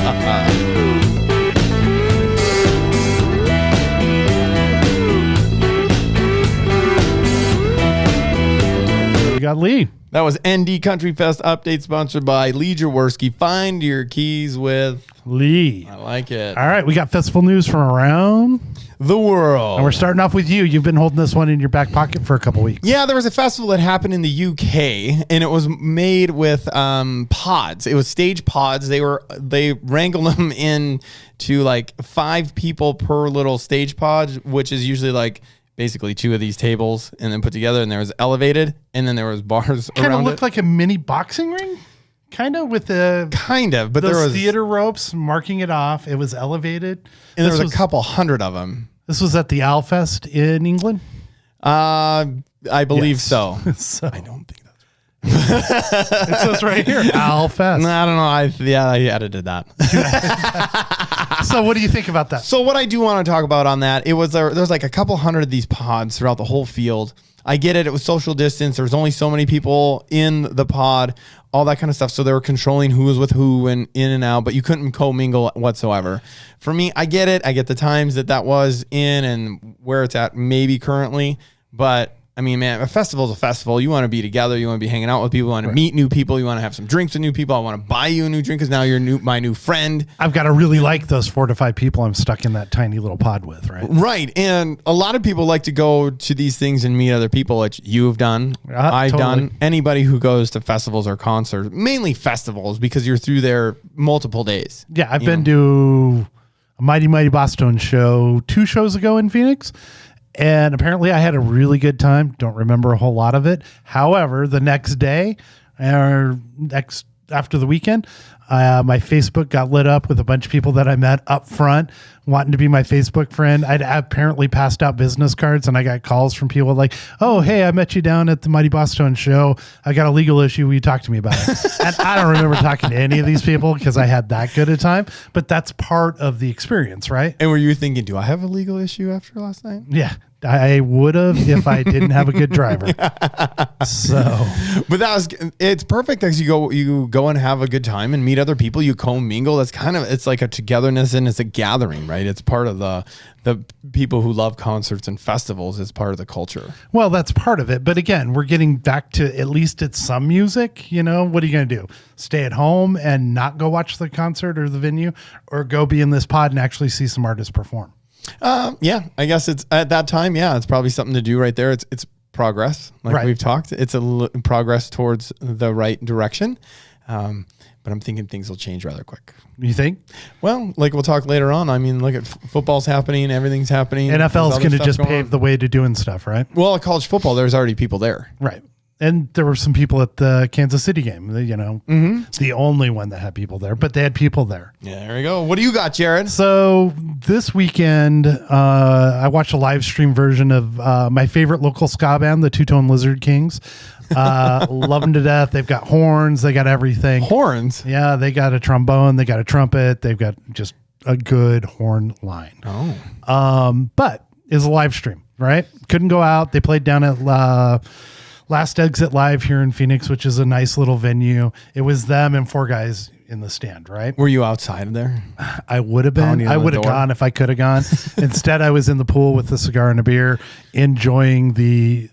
We got Lee. That was ND Country Fest update sponsored by Lee Gierszewski. Find your keys with Lee. I like it. All right, we got festival news from around the world. And we're starting off with you. You've been holding this one in your back pocket for a couple weeks. Yeah, there was a festival that happened in the UK, and it was made with pods. It was stage pods. They wrangled them in to like 5 people per little stage pod, which is usually like basically 2 of these tables and then put together, and there was elevated, and then there was bars around it. Kind of looked like a mini boxing ring, kind of with the but there was theater ropes marking it off. It was elevated, and there was a couple hundred of them. This was at the Alfest in England. I believe so. So I don't think that's it says right here, Alfest. No, I don't know. I edited that. So what do you think about that? So what I do want to talk about on that, there's like a couple hundred of these pods throughout the whole field. I get it. It was social distance. There was only so many people in the pod, all that kind of stuff. So they were controlling who was with who and in and out, but you couldn't commingle whatsoever. For me, I get it. I get the times that was in and where it's at maybe currently, but I mean, man, a festival is a festival. You want to be together. You want to be hanging out with people. You want to meet new people. You want to have some drinks with new people. I want to buy you a new drink because now you're my new friend. I've got to really like those 4 to 5 people I'm stuck in that tiny little pod with, right? Right. And a lot of people like to go to these things and meet other people, which you've done. I've done. Anybody who goes to festivals or concerts, mainly festivals, because you're through there multiple days. Yeah, I've been to a Mighty Bosstones show 2 shows ago in Phoenix. And apparently I had a really good time. Don't remember a whole lot of it. However, the next day or after the weekend, my Facebook got lit up with a bunch of people that I met up front wanting to be my Facebook friend. I'd apparently passed out business cards, and I got calls from people like, oh, hey, I met you down at the Mighty Bosstones show. I got a legal issue. Will you talk to me about it? And I don't remember talking to any of these people because I had that good a time, but that's part of the experience, right? And were you thinking, do I have a legal issue after last night? Yeah. I would have if I didn't have a good driver. So, but it's perfect because you go and have a good time and meet other people. You commingle. It's like a togetherness and it's a gathering, right? It's part of the people who love concerts and festivals. It's part of the culture. Well, that's part of it. But again, we're getting back to at least it's some music. You know, what are you going to do? Stay at home and not go watch the concert or the venue, or go be in this pod and actually see some artists perform? Yeah, I guess it's at that time. Yeah, it's probably something to do right there. It's progress, like we've talked. It's progress towards the right direction. But I'm thinking things will change rather quick. You think? Well, like we'll talk later on. I mean, look at football's happening. Everything's happening. NFL's going to just pave the way to doing stuff, right? Well, college football, there's already people there. Right. And there were some people at the Kansas City game, the only one that had people there, but they had people there. Yeah, there we go. What do you got, Jared? So this weekend, I watched a live stream version of my favorite local ska band, the Two Tone Lizard Kings. Love them to death. They've got horns. They got everything. Horns? Yeah, they got a trombone. They got a trumpet. They've got just a good horn line. Oh. But it's a live stream, right? Couldn't go out. They played down at Last Exit Live here in Phoenix, which is a nice little venue. It was them and 4 guys in the stand, right? Were you outside of there? I would have been. I would have gone if I could have gone. Instead, I was in the pool with a cigar and a beer, enjoying the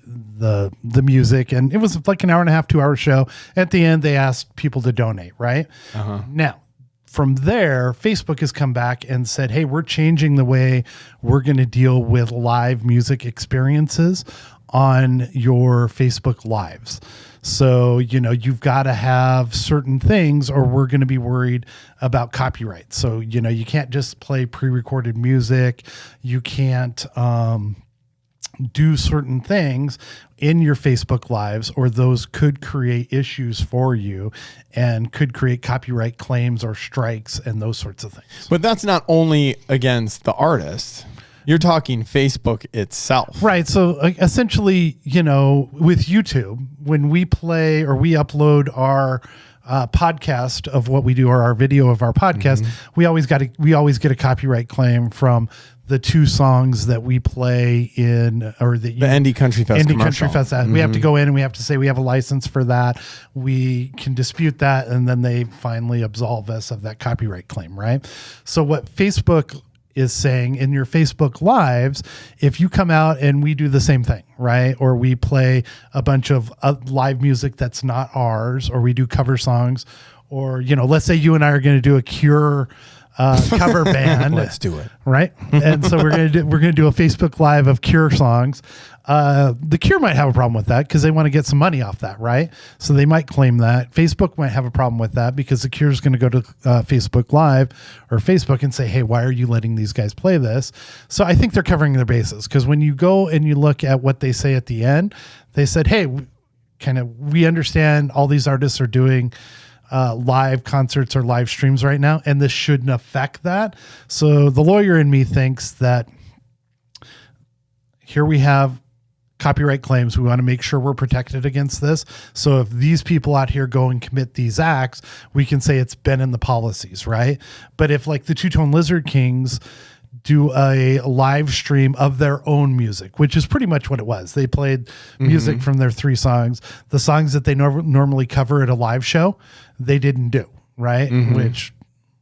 music. And it was like an hour and a half, 2-hour show. At the end, they asked people to donate, right? Uh-huh. Now, from there, Facebook has come back and said, hey, we're changing the way we're going to deal with live music experiences on your Facebook lives. So, you've got to have certain things or we're going to be worried about copyright. So, you can't just play pre-recorded music. You can't do certain things in your Facebook lives, or those could create issues for you and could create copyright claims or strikes and those sorts of things. But that's not only against the artist. You're talking Facebook itself. Right. So essentially, with YouTube, when we play or we upload our podcast of what we do or our video of our podcast, we always get a copyright claim from the 2 songs that we play in, or the Indie Country Fest Indie commercial. Country Fest. We have to go in and we have to say we have a license for that. We can dispute that, and then they finally absolve us of that copyright claim, right? So what Facebook is saying in your Facebook Lives, if you come out and we do the same thing, right? Or we play a bunch of live music that's not ours, or we do cover songs, or, let's say you and I are going to do a Cure cover band. Let's do it. Right. And so we're going to do a Facebook Live of Cure songs. The Cure might have a problem with that because they want to get some money off that, right? So they might claim that. Facebook might have a problem with that because the Cure is going to go to Facebook Live or Facebook and say, hey, why are you letting these guys play this? So I think they're covering their bases, because when you go and you look at what they say at the end, they said, hey, we understand all these artists are doing live concerts or live streams right now, and this shouldn't affect that. So the lawyer in me thinks that here we have copyright claims. We want to make sure we're protected against this. So if these people out here go and commit these acts, we can say it's been in the policies, right? But if, like, the Two-Tone Lizard Kings do a live stream of their own music, which is pretty much what it was. They played music from their 3 songs. The songs that they normally cover at a live show, they didn't do, right? Which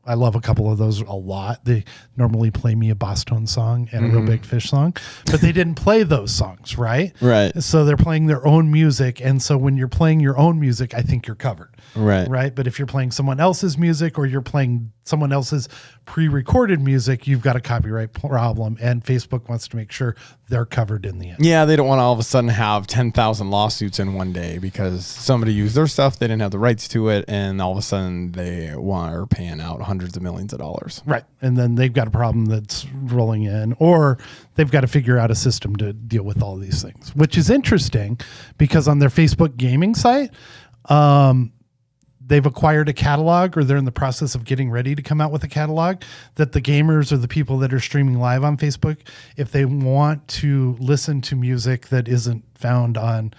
I love a couple of those a lot. They normally play me a Bosstones song and a Real Big Fish song, but they didn't play those songs, right? Right. So they're playing their own music. And so when you're playing your own music, I think you're covered. Right. Right. But if you're playing someone else's music, or you're playing someone else's pre-recorded music, you've got a copyright problem. And Facebook wants to make sure they're covered in the end. Yeah, they don't want to all of a sudden have 10,000 lawsuits in one day because somebody used their stuff, they didn't have the rights to it, and all of a sudden they are paying out hundreds of millions of dollars. Right. And then they've got a problem that's rolling in, or they've got to figure out a system to deal with all these things, which is interesting because on their Facebook gaming site, they've acquired a catalog, or they're in the process of getting ready to come out with a catalog that the gamers or the people that are streaming live on Facebook, if they want to listen to music that isn't found on,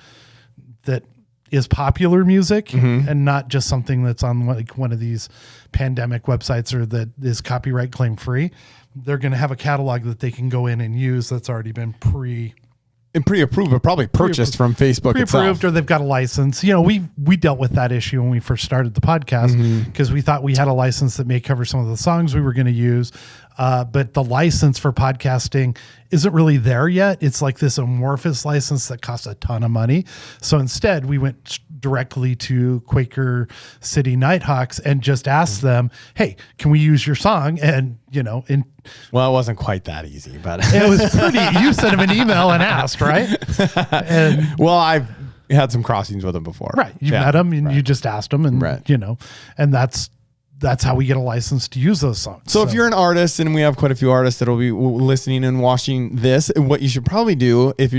that is popular music and not just something that's on like one of these pandemic websites or that is copyright claim free, they're going to have a catalog that they can go in and use that's already been pre-approved, but probably purchased from Facebook pre-approved itself. Or they've got a license. We dealt with that issue when we first started the podcast because we thought we had a license that may cover some of the songs we were going to use. But the license for podcasting isn't really there yet. It's like this amorphous license that costs a ton of money. So instead, we went directly to Quaker City Night Hawks and just asked them, hey, can we use your song? And, Well, it wasn't quite that easy, but it was pretty. You sent them an email and asked, right? And well, I've had some crossings with them before. right. You met them and you just asked them, and, Right. and that's how we get a license to use those songs. So if you're an artist, and we have quite a few artists that will be listening and watching this, what you should probably do if you're doing